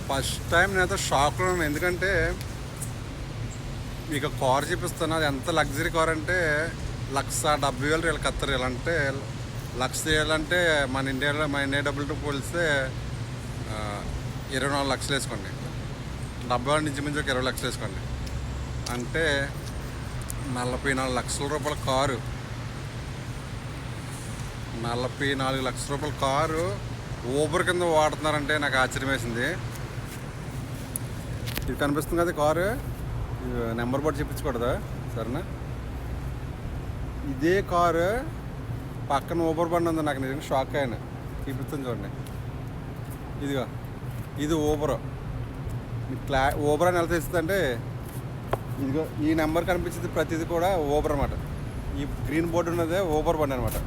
First time నేనైతే షాక్లో ఉన్నాను. ఎందుకంటే మీకు కార్ చూపిస్తున్నా, అది ఎంత లగ్జరీ కార్ అంటే 1,70,000 ఖత్తర్ రియల్. అంటే 1,00,000 రియల్ అంటే మన ఇండియా డబ్బులతో పోలిస్తే 24 లక్షలు వేసుకోండి. 70 నుంచి మించి ఒక 20 లక్షలు వేసుకోండి. అంటే 44 లక్షల రూపాయల కారు, 44 లక్షల రూపాయల కారు ఊబర్ కింద వాడుతున్నారంటే నాకు ఆశ్చర్యం వేసింది. ఇది కనిపిస్తుంది కదా కారు, నెంబర్ బోర్డు చెప్పించకూడదా? సరేనా, ఇదే కారు పక్కన ఊబర్ బండి ఉంది. నాకు నిజంగా షాక్ అయినా. చూపిస్తుంది చూడండి, ఇదిగో ఇది ఊబర్. ఊబర్ అని ఎలా తెలుస్తుందంటే ఇదిగో ఈ నెంబర్ కనిపించింది ప్రతిదీ కూడా ఊబర్ అనమాట. ఈ గ్రీన్ బోర్డు ఉన్నదే ఊబర్ బండి అనమాట.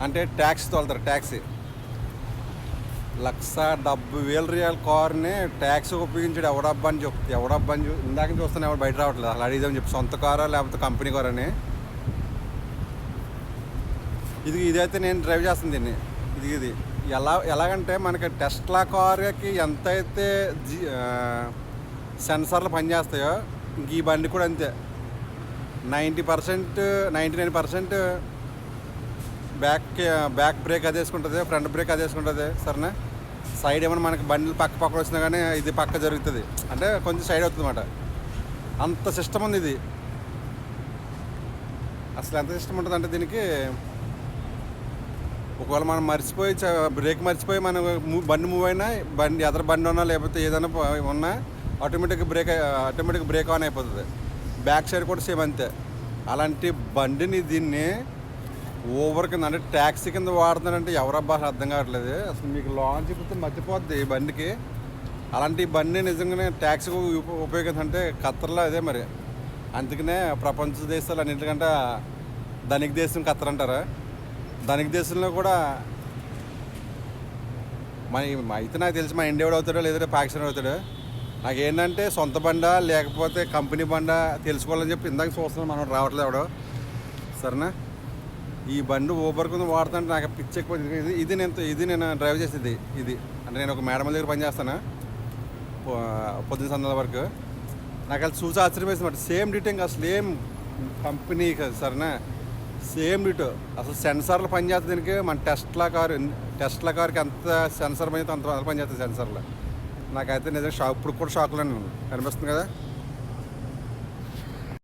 అంటే ట్యాక్సీ తోలుతారు, ట్యాక్సీ. 1,70,000 రియల్ కార్ని ట్యాక్సీ ఉపయోగించాడు ఎవడబ్బా అని ఇందాక చూస్తాను. ఎవరు బయట రావట్లేదు. అలా అడిగిదామని చెప్పి సొంత కారా లేకపోతే కంపెనీ కార్ అని. ఇదైతే నేను డ్రైవ్ చేస్తాను దీన్ని. ఇది ఎలాగంటే మనకి టెస్లా కార్కి ఎంతైతే సెన్సార్లు పనిచేస్తాయో ఇంక ఈ బండి కూడా అంతే. 99% బ్యాక్ బ్రేక్ అది వేసుకుంటుంది, ఫ్రంట్ బ్రేక్ అది వేసుకుంటుంది. సరేనా, సైడ్ ఏమైనా మనకి బండ్లు పక్క వచ్చినా కానీ ఇది పక్క జరుగుతుంది. అంటే కొంచెం సైడ్ అవుతుంది అన్నమాట. అంత సిస్టమ్ ఉంది ఇది. అసలు ఎంత సిస్టమ్ ఉంటుంది అంటే దీనికి, ఒకవేళ మనం బ్రేక్ మర్చిపోయి మనం బండి మూవ్ అయినా, ఎదర బండి ఉన్నా లేకపోతే ఏదైనా ఉన్నా ఆటోమేటిక్ బ్రేక్ ఆన్ అయిపోతుంది. బ్యాక్ సైడ్ కూడా సేమ్ అంతే. అలాంటి బండిని దీన్ని ఊబర్ కింద అంటే ట్యాక్సీ కింద వాడుతున్నారంటే ఎవరబ్బా అర్థం కావట్లేదు. అసలు మీకు లాంచ్ చెప్తే మర్చిపోద్ది ఈ బండికి. అలాంటి బండి నిజంగానే ట్యాక్సీకి ఉపయోగించంటే ఖత్తర్లో అదే మరి. అందుకనే ప్రపంచ దేశాలు అన్నింటికంటే ధనిక దేశం ఖత్తర్ అంటారా. ధనిక దేశంలో కూడా అయితే నాకు తెలిసి మన ఇండియా అవుతాడో లేదంటే పాకిస్తాన్ అవుతాడో. నాకేంటంటే సొంత బండా లేకపోతే కంపెనీ బండా తెలుసుకోవాలని చెప్పి ఇందాక చూస్తున్నాను. మనం రావట్లేదు ఎవడో. సరేనా, ఈ బండి ఊబర్ కింద వాడుతుంటే నాకు పిచ్చెక్కిపోయింది. ఇది నేను డ్రైవ్ చేసేది. అంటే నేను ఒక మేడం దగ్గర పనిచేస్తాను పొద్దున్న సందాల వరకు. నాకు అది చూసి ఆశ్చర్యం వేసింది. సేమ్ డీటెయిల్ అసలు ఏం కంపెనీ కదా. సరేనా, సేమ్ డీటో. అసలు సెన్సార్లు పనిచేస్తుంది దీనికి. మన టెస్లా కార్కి ఎంత సెన్సార్ పనిచేస్తే అంత పనిచేస్తుంది సెన్సార్లో. నాకైతే నిజంగా ఇప్పుడు కూడా షాక్లో కనిపిస్తుంది కదా.